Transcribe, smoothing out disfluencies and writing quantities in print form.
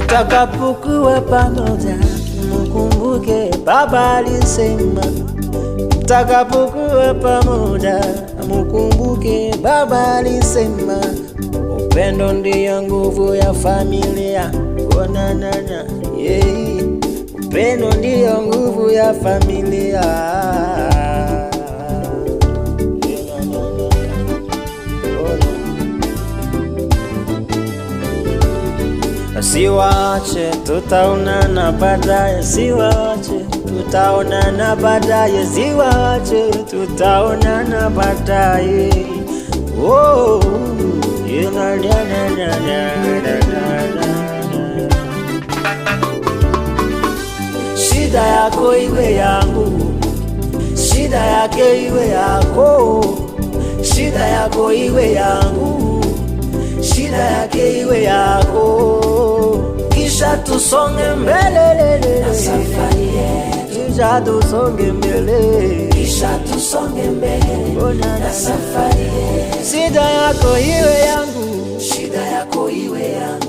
Tutakapokuwa pamoja, mkumbuke Baba alisema. Tutakapokuwa pamoja, mkumbuke Baba alisema. Upendo ndiyo nguvu ya familia. Onanana, yeah. Upendo ndiyo nguvu ya familia. Siwache, tutaonana baadaye. Siwache, tutaonana baadaye. Siwache, tutaonana baadaye. Oh, shida yako iwe yangu, shida yake iwe yako. Shida yako iwe yangu, shida yake iwe yako. Kisha tusonge mbele na safari yetu. Kisha tusonge mbele, kisha tusonge mbele na safari yetu. Shida yako iwe yangu, shida yako iwe yangu.